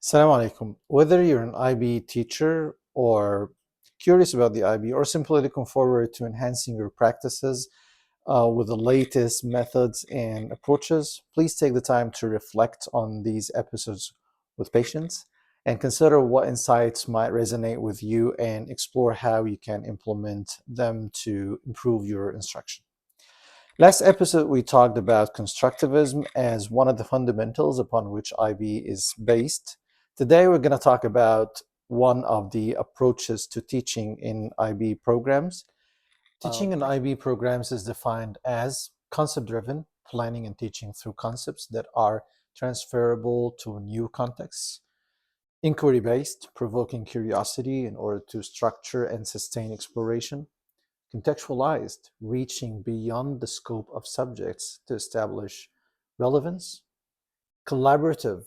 Assalamu alaikum. Whether you're an IB teacher or curious about the IB or simply looking forward to enhancing your practices with the latest methods and approaches, please take the time to reflect on these episodes with patience and consider what insights might resonate with you and explore how you can implement them to improve your instruction. Last episode, we talked about constructivism as one of the fundamentals upon which IB is based. Today, we're going to talk about one of the approaches to teaching in IB programs. Teaching in IB programs is defined as concept-driven planning and teaching through concepts that are transferable to new contexts, inquiry-based, provoking curiosity in order to structure and sustain exploration, contextualized, reaching beyond the scope of subjects to establish relevance, collaborative,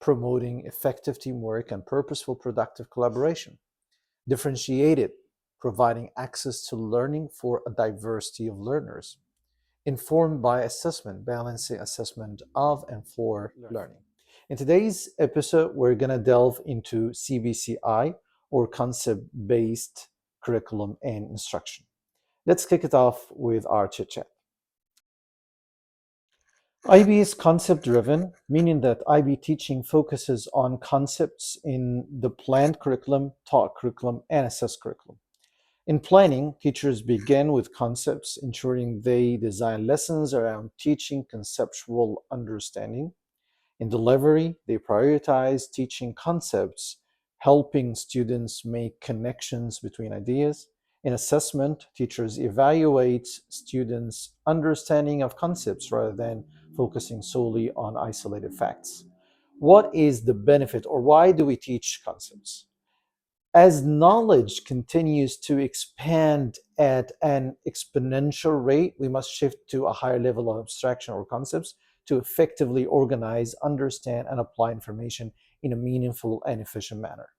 promoting effective teamwork and purposeful productive collaboration, differentiated, providing access to learning for a diversity of learners, informed by assessment, balancing assessment of and for learning. In today's episode, we're going to delve into CBCI, or concept-based curriculum and instruction. Let's kick it off with our chit chat. IB is concept driven, meaning that IB teaching focuses on concepts in the planned curriculum, taught curriculum, and assessed curriculum. In planning, teachers begin with concepts, ensuring they design lessons around teaching conceptual understanding. In delivery, they prioritize teaching concepts, helping students make connections between ideas. In assessment, teachers evaluate students' understanding of concepts rather than focusing solely on isolated facts. What is the benefit, or why do we teach concepts? As knowledge continues to expand at an exponential rate, we must shift to a higher level of abstraction or concepts to effectively organize, understand, and apply information in a meaningful and efficient manner.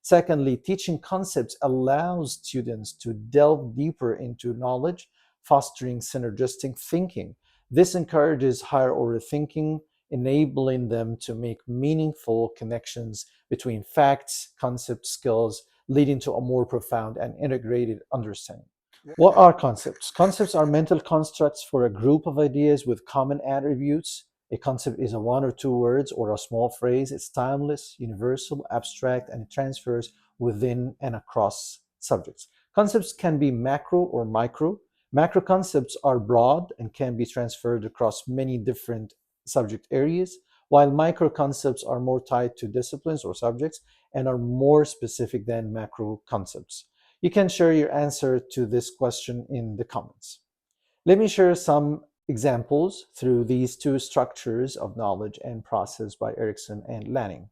Secondly, teaching concepts allows students to delve deeper into knowledge, fostering synergistic thinking. This encourages higher order thinking, enabling them to make meaningful connections between facts, concepts, skills, leading to a more profound and integrated understanding. What are concepts? Concepts are mental constructs for a group of ideas with common attributes. A concept is a one or two words or a small phrase. It's timeless, universal, abstract, and it transfers within and across subjects. Concepts can be macro or micro. Macro concepts are broad and can be transferred across many different subject areas, while micro concepts are more tied to disciplines or subjects and are more specific than macro concepts. You can share your answer to this question in the comments. Let me share some examples through these two structures of knowledge and process by Erikson and Lanning.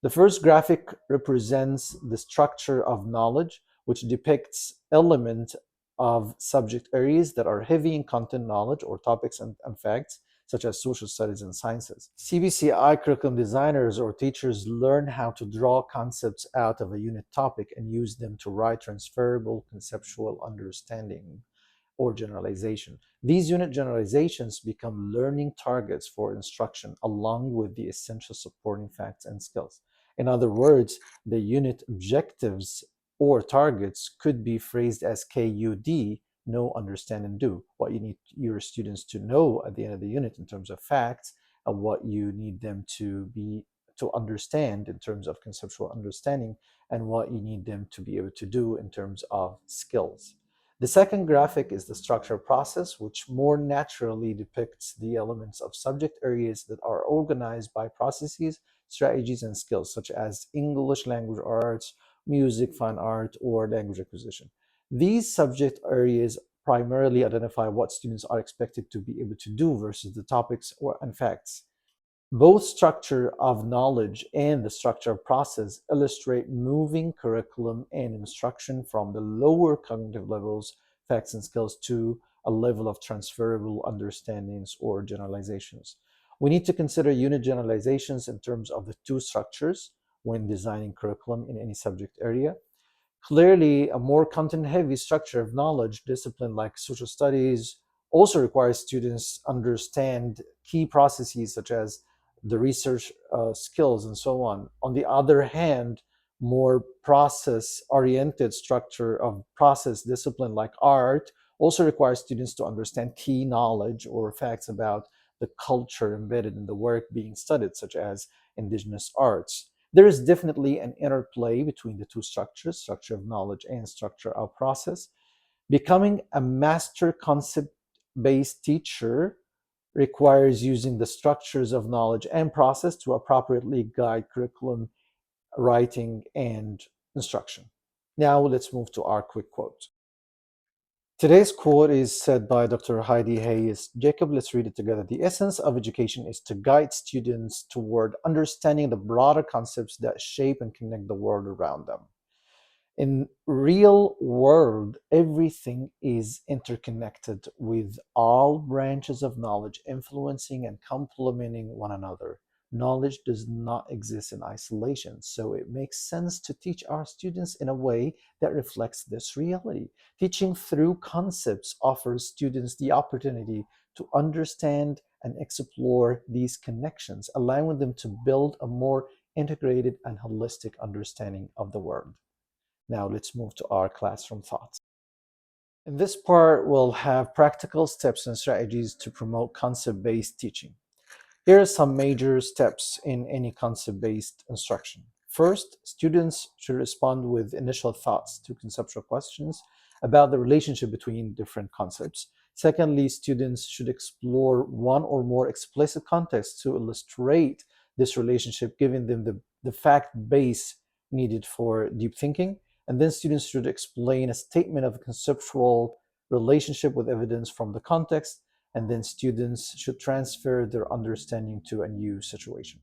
The first graphic represents the structure of knowledge, which depicts elements of subject areas that are heavy in content knowledge or topics and facts, such as social studies and sciences. CBCI curriculum designers or teachers learn how to draw concepts out of a unit topic and use them to write transferable conceptual understanding or generalization. These unit generalizations become learning targets for instruction along with the essential supporting facts and skills. In other words, the unit objectives or targets could be phrased as KUD, know, understand, and do. What you need your students to know at the end of the unit in terms of facts, and what you need them to understand in terms of conceptual understanding, and what you need them to be able to do in terms of skills. The second graphic is the structure process, which more naturally depicts the elements of subject areas that are organized by processes, strategies, and skills, such as English language arts, music, fine art, or language acquisition. These subject areas primarily identify what students are expected to be able to do versus the topics and facts. Both structure of knowledge and the structure of process illustrate moving curriculum and instruction from the lower cognitive levels, facts and skills, to a level of transferable understandings or generalizations. We need to consider unit generalizations in terms of the two structures when designing curriculum in any subject area. Clearly, a more content-heavy structure of knowledge discipline like social studies also requires students understand key processes such as the research skills, and so on. On the other hand, more process-oriented structure of process discipline like art also requires students to understand key knowledge or facts about the culture embedded in the work being studied, such as indigenous arts. There is definitely an interplay between the two structures, structure of knowledge and structure of process. Becoming a master concept-based teacher requires using the structures of knowledge and process to appropriately guide curriculum writing and instruction. Now let's move to our quick quote. Today's quote is said by Dr. Heidi Hayes. Jacob, let's read it together. The essence of education is to guide students toward understanding the broader concepts that shape and connect the world around them. In real world, everything is interconnected with all branches of knowledge influencing and complementing one another. Knowledge does not exist in isolation, so it makes sense to teach our students in a way that reflects this reality. Teaching through concepts offers students the opportunity to understand and explore these connections, allowing them to build a more integrated and holistic understanding of the world. Now let's move to our classroom thoughts. In this part, we'll have practical steps and strategies to promote concept-based teaching. Here are some major steps in any concept-based instruction. First, students should respond with initial thoughts to conceptual questions about the relationship between different concepts. Secondly, students should explore one or more explicit contexts to illustrate this relationship, giving them the fact base needed for deep thinking. And then students should explain a statement of a conceptual relationship with evidence from the context, and then students should transfer their understanding to a new situation.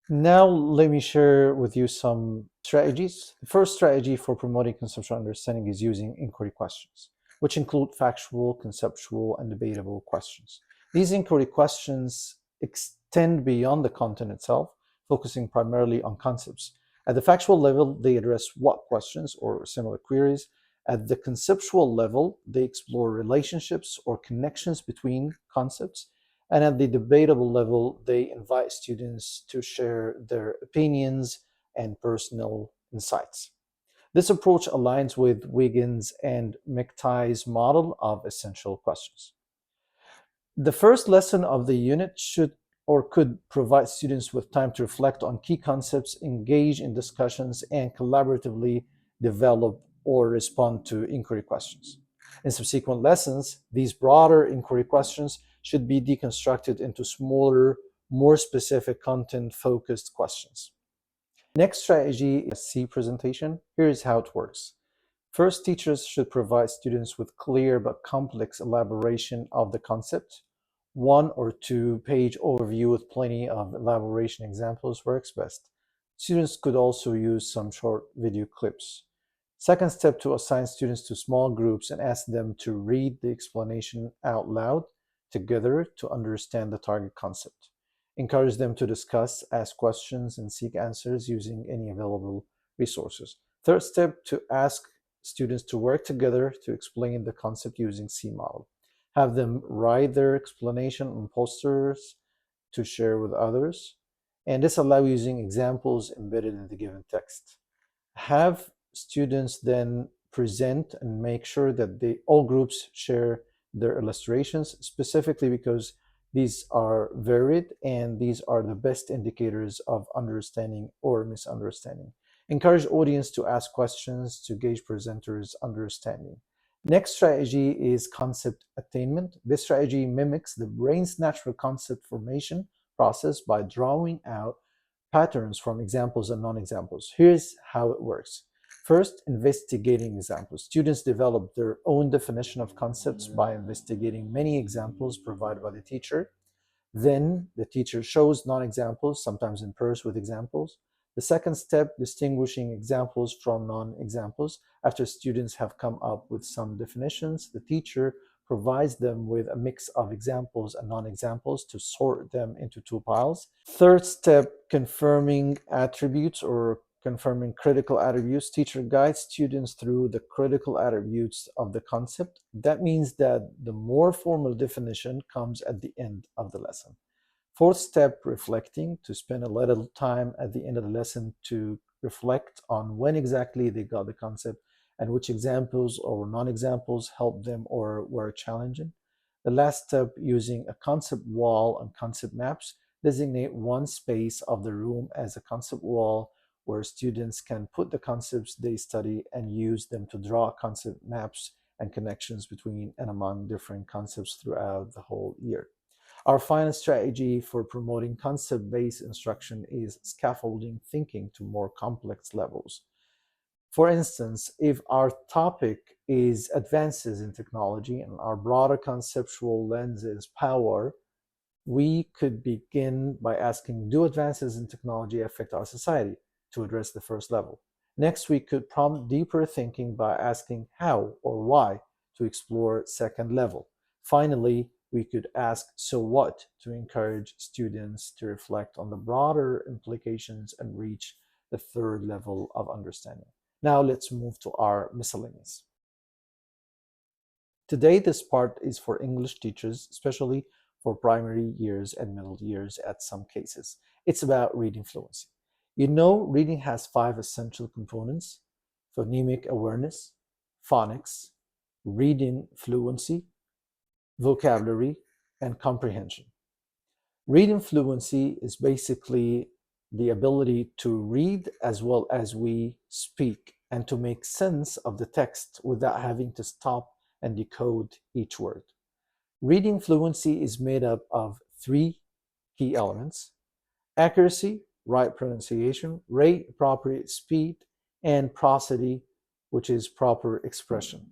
Now, let me share with you some strategies. The first strategy for promoting conceptual understanding is using inquiry questions, which include factual, conceptual, and debatable questions. These inquiry questions extend beyond the content itself, focusing primarily on concepts. At the factual level, they address what questions or similar queries. At the conceptual level, they explore relationships or connections between concepts. And at the debatable level, they invite students to share their opinions and personal insights. This approach aligns with Wiggins and McTighe's model of essential questions. The first lesson of the unit should or could provide students with time to reflect on key concepts, engage in discussions, and collaboratively develop or respond to inquiry questions. In subsequent lessons, these broader inquiry questions should be deconstructed into smaller, more specific content-focused questions. Next strategy is C presentation. Here's how it works. First, teachers should provide students with clear but complex elaboration of the concept. One or two page overview with plenty of elaboration examples works best. Students could also use some short video clips. Second step, to assign students to small groups and ask them to read the explanation out loud together to understand the target concept. Encourage them to discuss, ask questions, and seek answers using any available resources. Third step, to ask students to work together to explain the concept using C model. Have them write their explanation on posters to share with others. And this allows using examples embedded in the given text. Have students then present and make sure that all groups share their illustrations, specifically because these are varied and these are the best indicators of understanding or misunderstanding. Encourage audience to ask questions to gauge presenters' understanding. Next strategy is concept attainment. This strategy mimics the brain's natural concept formation process by drawing out patterns from examples and non-examples. Here's how it works. First, investigating examples. Students develop their own definition of concepts by investigating many examples provided by the teacher. Then the teacher shows non-examples, sometimes in pairs with examples. The second step, distinguishing examples from non-examples. After students have come up with some definitions, the teacher provides them with a mix of examples and non-examples to sort them into two piles. Third step, confirming attributes or confirming critical attributes. Teacher guides students through the critical attributes of the concept. That means that the more formal definition comes at the end of the lesson. Fourth step, reflecting, to spend a little time at the end of the lesson to reflect on when exactly they got the concept and which examples or non-examples helped them or were challenging. The last step, using a concept wall and concept maps, designate one space of the room as a concept wall where students can put the concepts they study and use them to draw concept maps and connections between and among different concepts throughout the whole year. Our final strategy for promoting concept-based instruction is scaffolding thinking to more complex levels. For instance, if our topic is advances in technology and our broader conceptual lens is power, we could begin by asking, do advances in technology affect our society, to address the first level? Next, we could prompt deeper thinking by asking how or why, to explore second level. Finally, we could ask so what, to encourage students to reflect on the broader implications and reach the third level of understanding. Now let's move to our miscellaneous. Today, this part is for English teachers, especially for primary years and middle years at some cases. It's about reading fluency. You know, reading has five essential components: phonemic awareness, phonics, reading fluency, vocabulary, and comprehension. Reading fluency is basically the ability to read as well as we speak and to make sense of the text without having to stop and decode each word. Reading fluency is made up of three key elements: accuracy, right pronunciation; rate, appropriate speed; and prosody, which is proper expression.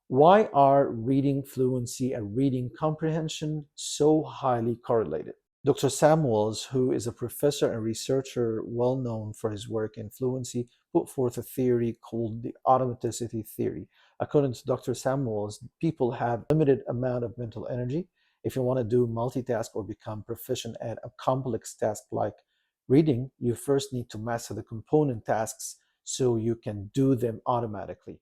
Why are reading fluency and reading comprehension so highly correlated? Dr. Samuels, who is a professor and researcher well known for his work in fluency, put forth a theory called the automaticity theory. According to Dr. Samuels, people have a limited amount of mental energy. If you want to do multitask or become proficient at a complex task like reading, you first need to master the component tasks so you can do them automatically.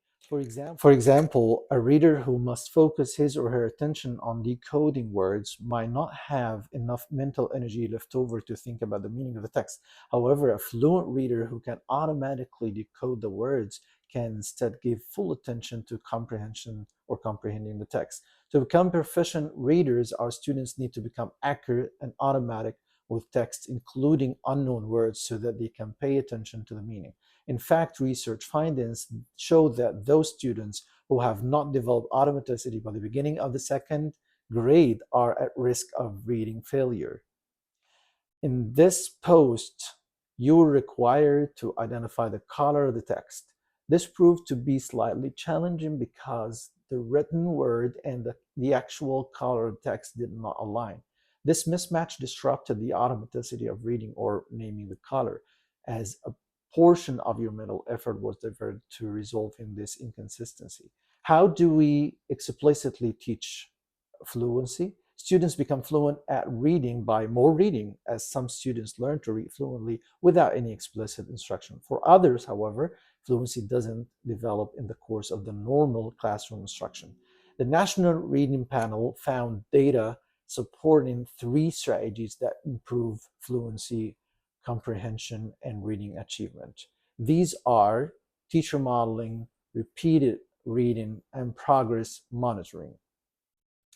For example, a reader who must focus his or her attention on decoding words might not have enough mental energy left over to think about the meaning of the text. However, a fluent reader who can automatically decode the words can instead give full attention to comprehension or comprehending the text. To become proficient readers, our students need to become accurate and automatic with text, including unknown words, so that they can pay attention to the meaning. In fact, research findings show that those students who have not developed automaticity by the beginning of the second grade are at risk of reading failure. In this post, you are required to identify the color of the text. This proved to be slightly challenging because the written word and the actual color of the text did not align. This mismatch disrupted the automaticity of reading or naming the color, as a portion of your mental effort was diverted to resolving this inconsistency. How do we explicitly teach fluency? Students become fluent at reading by more reading, as some students learn to read fluently without any explicit instruction. For others, however, fluency doesn't develop in the course of the normal classroom instruction. The National Reading Panel found data supporting three strategies that improve fluency, comprehension, and reading achievement. These are teacher modeling, repeated reading, and progress monitoring.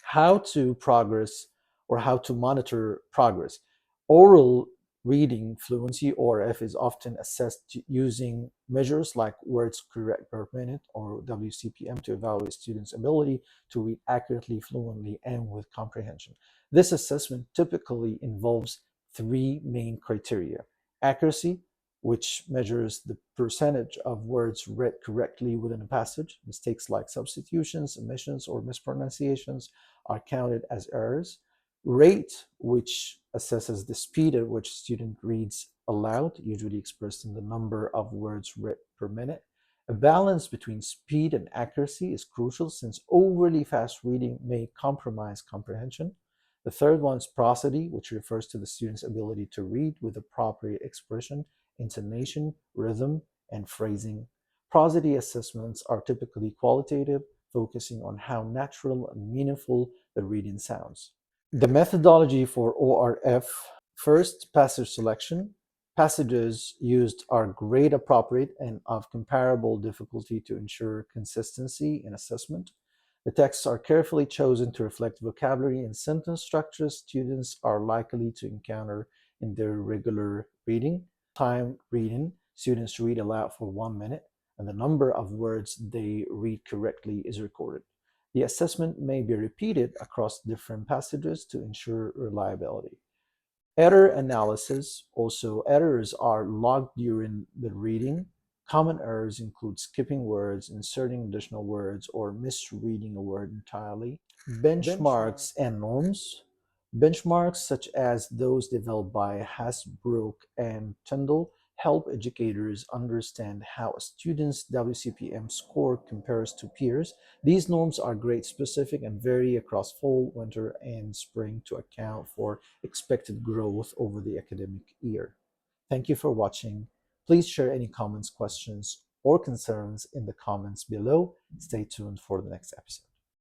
How to progress or how to monitor progress. Oral reading fluency, ORF, is often assessed using measures like words correct per minute or WCPM to evaluate students' ability to read accurately, fluently, and with comprehension. This assessment typically involves three main criteria: accuracy, which measures the percentage of words read correctly within a passage. Mistakes like substitutions, omissions, or mispronunciations are counted as errors. Rate, which assesses the speed at which student reads aloud, usually expressed in the number of words read per minute. A balance between speed and accuracy is crucial, since overly fast reading may compromise comprehension. The third one is prosody, which refers to the student's ability to read with appropriate expression, intonation, rhythm, and phrasing. Prosody assessments are typically qualitative, focusing on how natural and meaningful the reading sounds. The methodology for ORF: first, passage selection. Passages used are grade appropriate and of comparable difficulty to ensure consistency in assessment. The texts are carefully chosen to reflect vocabulary and sentence structures students are likely to encounter in their regular reading. Time reading: students read aloud for 1 minute, and the number of words they read correctly is recorded. The assessment may be repeated across different passages to ensure reliability. Error analysis: also, errors are logged during the reading. Common errors include skipping words, inserting additional words, or misreading a word entirely. Benchmarks and norms. Benchmarks, such as those developed by Hasbrook and Tyndall, help educators understand how a student's WCPM score compares to peers. These norms are grade specific and vary across fall, winter, and spring to account for expected growth over the academic year. Thank you for watching. Please share any comments, questions, or concerns in the comments below. Stay tuned for the next episode.